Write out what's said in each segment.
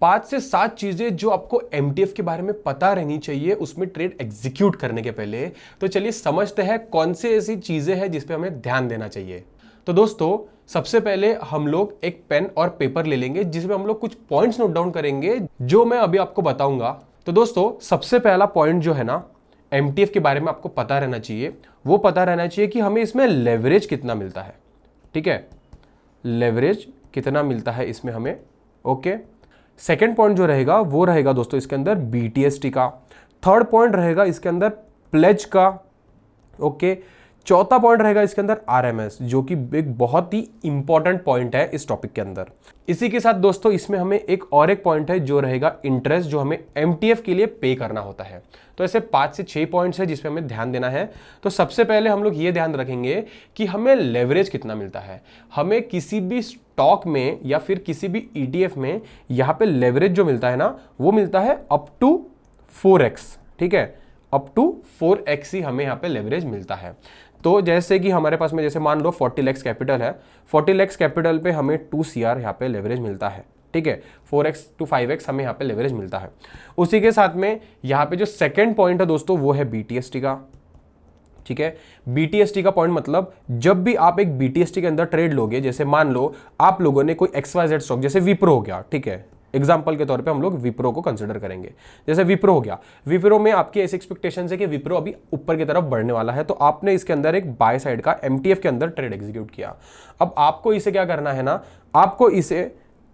5 से 7 चीजें जो आपको एमटीएफ के बारे में पता रहनी चाहिए उसमें ट्रेड एग्जीक्यूट करने के पहले। तो चलिए समझते हैं कौन सी ऐसी चीजें हैं जिस पे हमें ध्यान देना चाहिए। तो दोस्तों सबसे पहले हम लोग एक पेन और पेपर ले लेंगे जिसमें हम लोग कुछ पॉइंट्स नोट डाउन करेंगे जो मैं अभी आपको बताऊंगा। तो दोस्तों सबसे पहला पॉइंट जो है ना एमटीएफ के बारे में आपको पता रहना चाहिए, वो पता रहना चाहिए कि हमें इसमें लेवरेज कितना मिलता है। ठीक है, लेवरेज कितना मिलता है इसमें हमें। ओके, सेकेंड पॉइंट जो रहेगा वो रहेगा दोस्तों इसके अंदर बीटीएसटी का। थर्ड पॉइंट रहेगा इसके अंदर प्लेज का। ओके, चौथा पॉइंट रहेगा इसके अंदर आरएमएस, जो कि एक बहुत ही इंपॉर्टेंट पॉइंट है इस टॉपिक के अंदर। इसी के साथ दोस्तों इसमें हमें एक पॉइंट है जो रहेगा इंटरेस्ट, जो हमें एमटीएफ के लिए पे करना होता है। तो ऐसे 5 से 6 पॉइंट्स है जिसपे हमें ध्यान देना है। तो सबसे पहले हम लोग ये ध्यान रखेंगे कि हमें लेवरेज कितना मिलता है। हमें किसी भी स्टॉक में या फिर किसी भी ईटीएफ में यहाँ पे लेवरेज जो मिलता है ना वो मिलता है अप टू 4x। ठीक है, अप टू 4x ही हमें यहाँ पे लेवरेज मिलता है। तो जैसे कि हमारे पास में जैसे मान लो 40 लाख कैपिटल है, 40 लाख कैपिटल पे हमें 2 CR यहाँ पे लेवरेज मिलता है। ठीक है, 4x to 5x हमें यहाँ पे लेवरेज मिलता है। उसी के साथ में यहाँ पे जो सेकंड पॉइंट है दोस्तों वो है बीटीएसटी का। ठीक है, बीटीएसटी का पॉइंट मतलब जब भी आप एक बीटीएसटी के अंदर ट्रेड लोगे, जैसे मान लो आप लोगों ने कोई XYZ स्टॉक जैसे विप्रो हो गया, ठीक है, एग्जाम्पल के तौर पे हम लोग विप्रो को कंसिडर करेंगे। जैसे विप्रो हो गया, विप्रो में आपकी ऐसी एक्सपेक्टेशन है कि विप्रो अभी ऊपर की तरफ बढ़ने वाला है, तो आपने इसके अंदर एक बाय साइड का एमटीएफ के अंदर ट्रेड एग्जीक्यूट किया। अब आपको इसे क्या करना है ना, आपको इसे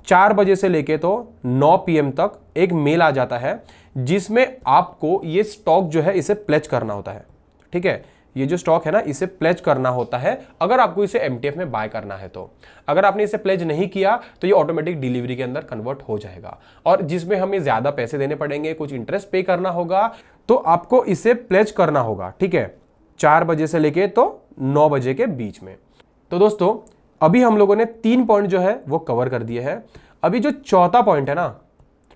4 बजे से लेके तो 9 PM तक एक मेल आ जाता है जिसमें आपको ये स्टॉक जो है इसे प्लेज करना होता है। ठीक है, ये जो स्टॉक है ना इसे प्लेज करना होता है अगर आपको इसे एमटीएफ में बाय करना है। तो अगर आपने इसे प्लेज नहीं किया तो ये ऑटोमेटिक डिलीवरी के अंदर कन्वर्ट हो जाएगा, और जिसमें हमें ज्यादा पैसे देने पड़ेंगे, कुछ इंटरेस्ट पे करना होगा, तो आपको इसे प्लेज करना होगा। ठीक है, 4 बजे से लेके तो 9 बजे के बीच में। तो दोस्तों अभी हम लोगों ने 3 पॉइंट जो है वो कवर कर दिए हैं। अभी जो चौथा पॉइंट है ना,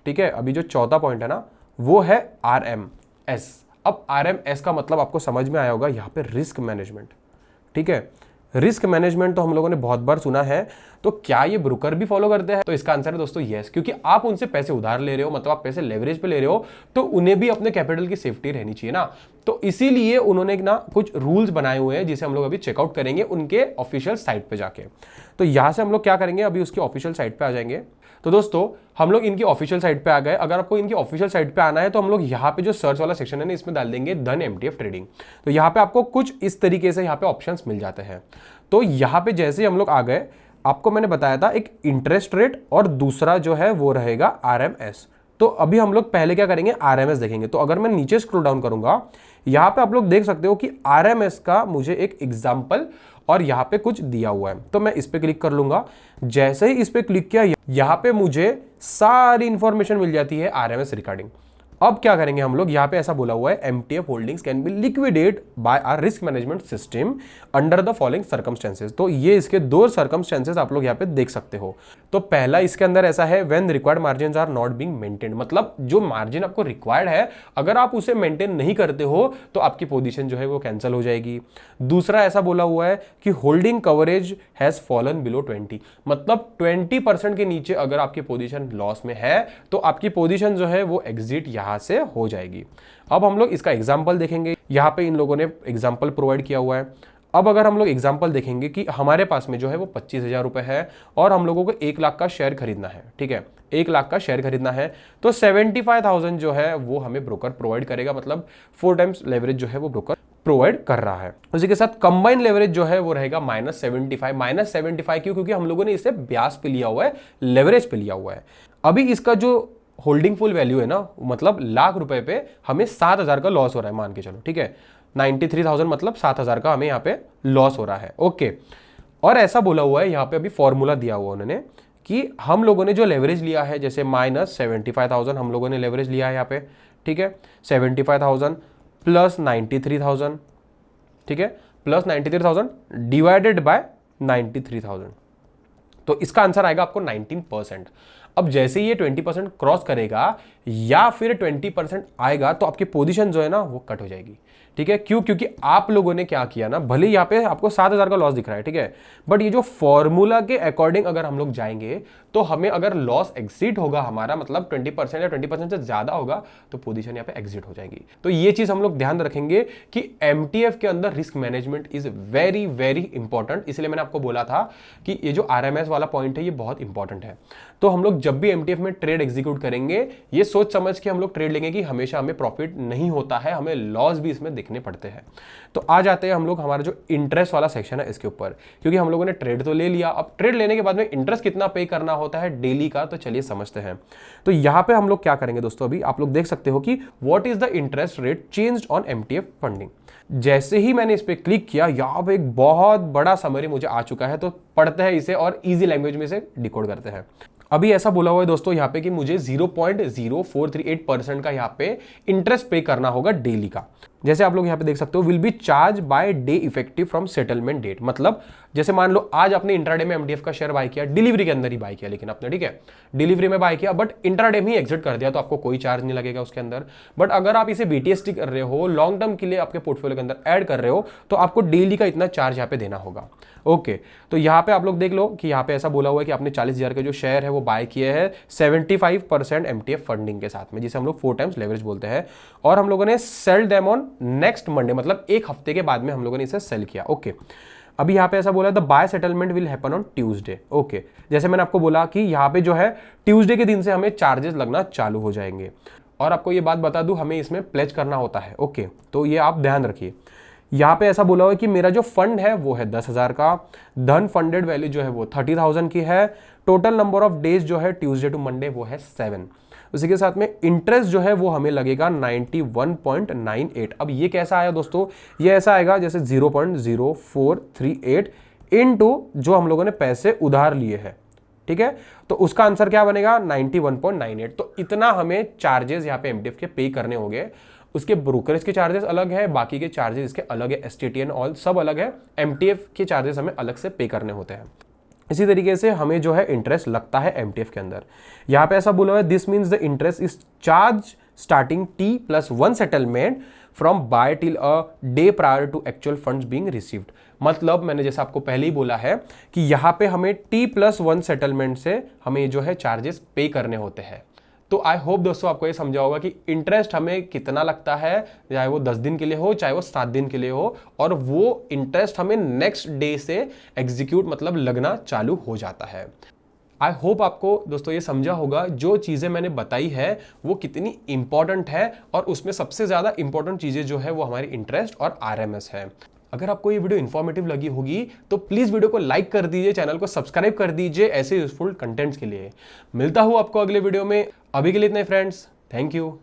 ठीक है, अभी जो चौथा पॉइंट है ना वो है आरएमएस। अब आरएमएस का मतलब आपको समझ में आया होगा, यहाँ पे रिस्क मैनेजमेंट। ठीक है, रिस्क मैनेजमेंट तो हम लोगों ने बहुत बार सुना है, तो क्या ये ब्रोकर भी फॉलो करते हैं? तो इसका आंसर है दोस्तों यस, क्योंकि आप उनसे पैसे उधार ले रहे हो, मतलब आप पैसे लेवरेज पे ले रहे हो, तो उन्हें भी अपने कैपिटल की सेफ्टी रहनी चाहिए ना। तो इसीलिए उन्होंने ना कुछ रूल्स बनाए हुए हैं जिसे हम लोग अभी चेकआउट करेंगे उनके ऑफिशियल साइट पे जाके। तो यहां से हम लोग क्या करेंगे, अभी उसकी ऑफिशियल साइट पे आ जाएंगे। तो दोस्तों हम लोग इनकी ऑफिशियल साइट पे आ गए। अगर आपको इनकी ऑफिशियल साइट पे आना है तो हम लोग यहाँ पे जो सर्च वाला सेक्शन है ना इसमें डाल देंगे धन एमटीएफ ट्रेडिंग। तो यहाँ पे आपको कुछ इस तरीके से यहाँ पे ऑप्शंस मिल जाते हैं। तो यहाँ पे जैसे ही हम लोग आ गए, आपको मैंने बताया था एक इंटरेस्ट रेट और दूसरा जो है वो रहेगा आरएमएस। तो अभी हम लोग पहले क्या करेंगे, आरएमएस देखेंगे। तो अगर मैं नीचे स्क्रॉल डाउन करूंगा, यहाँ पे आप लोग देख सकते हो कि आरएमएस का मुझे एक एग्जाम्पल और यहाँ पे कुछ दिया हुआ है। तो मैं इस पे क्लिक कर लूंगा। जैसे ही इस पे क्लिक किया, यहाँ पे मुझे सारी इंफॉर्मेशन मिल जाती है आरएमएस रिगार्डिंग। अब क्या करेंगे हम लोग, यहाँ पे ऐसा बोला हुआ है MTF holdings can be liquidate by our risk management system under the following circumstances. तो ये इसके 2 सर्कमस्टेंसेस आप लोग यहाँ पे देख सकते हो। तो पहला इसके अंदर ऐसा है when required margins are not being maintained, मतलब जो मार्जिन आपको रिक्वायर्ड है अगर आप उसे मेंटेन नहीं करते हो तो आपकी पोजीशन जो है वो कैंसिल हो जाएगी। दूसरा ऐसा बोला हुआ है कि holding coverage has fallen below 20, मतलब 20% के नीचे अगर आपकी पोजीशन लॉस में है तो आपकी पोजीशन जो है वो एग्जिट यहां से हो जाएगी। अब हम लोग इसका एग्जांपल देखेंगे। यहां पे इन लोगों ने एग्जांपल प्रोवाइड किया हुआ है। अब अगर हम लोग एग्जांपल देखेंगे कि हमारे पास में जो है वो 25,000 रुपए है और हम लोगों को 1 लाख का शेयर खरीदना है। ठीक है, 1 लाख का शेयर खरीदना है, तो 75,000 जो है वो हमें ब्रोकर प्रोवाइड करेगा, मतलब 4 टाइम्स लेवरेज जो है वो ब्रोकर प्रोवाइड कर रहा है। उसी के साथ कंबाइन लेवरेज जो है वो रहेगा -75 क्यों? क्योंकि हम लोगों ने इसे ब्याज पे लिया हुआ है, लेवरेज पे लिया हुआ है। अभी इसका जो होल्डिंग फुल वैल्यू है ना, मतलब लाख रुपए पे हमें 7,000 का लॉस हो रहा है, मान के चलो। ठीक है, 93,000 मतलब 7,000 का हमें यहाँ पे लॉस हो रहा है। ओके, और ऐसा बोला हुआ है यहाँ पे, अभी फॉर्मूला दिया हुआ उन्होंने कि हम लोगों ने जो लेवरेज लिया है, जैसे -75,000 हम लोगों ने लेवरेज लिया है यहाँ पे। ठीक है, 75,000 प्लस 93,000, ठीक है, प्लस 93,000 डिवाइडेड बाय 93,000, तो इसका आंसर आएगा आपको 19%। अब जैसे ही ये 20% क्रॉस करेगा या फिर 20% आएगा तो आपकी पोजीशन जो है ना वो कट हो जाएगी। ठीक है, क्यों? क्योंकि आप लोगों ने क्या किया ना, भले यहाँ पे आपको 7,000 का लॉस दिख रहा है, ठीक है, बट ये जो फॉर्मूला के अकॉर्डिंग अगर हम लोग जाएंगे तो हमें अगर लॉस एग्जिट होगा हमारा, मतलब 20% या 20% से ज्यादा होगा, तो पोजीशन यहाँ पे एग्जिट हो जाएगी। तो ये चीज हम लोग ध्यान रखेंगे कि एमटीएफ के अंदर risk management is very very important. इसलिए मैंने आपको बोला था कि ये जो आरएमएस वाला पॉइंट है ये बहुत इंपॉर्टेंट है। तो हम लोग जब भी एमटीएफ में ट्रेड एग्जीक्यूट करेंगे, ये सोच समझ के हम लोग ट्रेड लेंगे कि हमेशा हमें प्रॉफिट नहीं होता है, हमें लॉस भी इसमें देखने पड़ते हैं। तो आ जाते हैं हम लोग हमारा जो इंटरेस्ट वाला सेक्शन है इसके ऊपर, क्योंकि हम लोगों ने ट्रेड तो ले लिया, अब ट्रेड लेने के बाद में इंटरेस्ट कितना पे करना होता है डेली का, तो चलिए समझते हैं। तो यहां पे हम लोग क्या करेंगे दोस्तों, अभी आप लोग देख सकते हो कि what is the interest rate changed on MTF funding. जैसे ही मैंने इस पे क्लिक किया, यहां पे एक बहुत बड़ा समरी मुझे आ चुका है, तो पढ़ते हैं इसे और इजी लैंग्वेज में इसे डिकोड करते हैं। अभी ऐसा बोला हुआ है दोस्तों यहाँ पे कि मुझे 0.0438% का यहाँ पे इंटरेस्ट पे करना होगा डेली का। जैसे आप लोग यहाँ पे देख सकते हो, will be charge buy day effective from settlement date. मतलब जैसे मान लो आज आपने इंट्राडे में एमडीएफ का शेयर बाय किया, डिलीवरी के अंदर ही बाय किया लेकिन आपने, ठीक है, डिलीवरी में बाय किया बट इंट्राडे में ही एग्जिट कर दिया, तो आपको कोई चार्ज नहीं लगेगा उसके अंदर। बट अगर आप इसे बीटीएसटी कर रहे हो, लॉन्ग टर्म के लिए आपके पोर्टफोलियो के अंदर ऐड कर रहे हो, तो आपको डेली का इतना चार्ज यहाँ पे देना होगा। ओके, तो यहाँ पे आप लोग देख लो कि यहाँ पे ऐसा बोला हुआ है कि आपने 40,000 के जो शेयर है वो बाय किए हैं 75% एमटीएफ फंडिंग के साथ में, जिसे हम लोग 4 टाइम्स लेवरेज बोलते हैं, और हम लोगों ने sell them on next Monday, मतलब एक हफ्ते के बाद में हम लोगों ने इसे सेल किया। ओके, अभी यहाँ पे ऐसा बोला the buy settlement will happen on Tuesday. Okay, जैसे मैंने आपको बोला कि यहाँ पे जो है ट्यूसडे के दिन से हमें चार्जेस लगना चालू हो जाएंगे। और आपको ये बात बता दूं, हमें इसमें प्लेज करना होता है। ओके, तो ये आप ध्यान रखिए। यहाँ पे ऐसा बोला हुआ है कि मेरा जो फंड है वो है 10,000 का, धन फंडेड वैल्यू जो है वो 30,000 की है, टोटल नंबर ऑफ डेज जो है ट्यूसडे टू मंडे वो है 7। उसी के साथ में इंटरेस्ट जो है वो हमें लगेगा 91.98। अब ये कैसा आया दोस्तों, ये ऐसा आएगा जैसे 0.0438 इनटू जो हम लोगों ने पैसे उधार लिए हैं, ठीक है, तो उसका आंसर क्या बनेगा 91.98। तो इतना हमें चार्जेस यहाँ पे एमटीएफ के पे करने होंगे। उसके ब्रोकरेज के चार्जेस अलग है, बाकी के चार्जेस इसके अलग है, एसटीटीएन ऑल सब अलग है, एमटीएफ के चार्जेस हमें अलग से पे करने होते हैं। इसी तरीके से हमें जो है इंटरेस्ट लगता है एमटीएफ के अंदर। यहाँ पे ऐसा बोला हुआ है this means the interest is charge starting T+1 settlement from buy till a day prior to actual funds being received. मतलब मैंने जैसा आपको पहले ही बोला है कि यहाँ पे हमें T+1 सेटलमेंट से हमें जो है चार्जेस पे करने होते हैं। तो आई होप दोस्तों आपको ये समझा होगा कि इंटरेस्ट हमें कितना लगता है, चाहे वो 10 दिन के लिए हो चाहे वो 7 दिन के लिए हो, और वो इंटरेस्ट हमें नेक्स्ट डे से एग्जीक्यूट मतलब लगना चालू हो जाता है। आई होप आपको दोस्तों ये समझा होगा जो चीज़ें मैंने बताई है वो कितनी इंपॉर्टेंट है, और उसमें सबसे ज़्यादा इंपॉर्टेंट चीज़ें जो है वो हमारी इंटरेस्ट और आरएमएस है। अगर आपको ये वीडियो इन्फॉर्मेटिव लगी होगी तो प्लीज़ वीडियो को लाइक कर दीजिए, चैनल को सब्सक्राइब कर दीजिए ऐसे यूजफुल कंटेंट्स के लिए। मिलता हूँ आपको अगले वीडियो में, अभी के लिए इतना ही फ्रेंड्स, थैंक यू।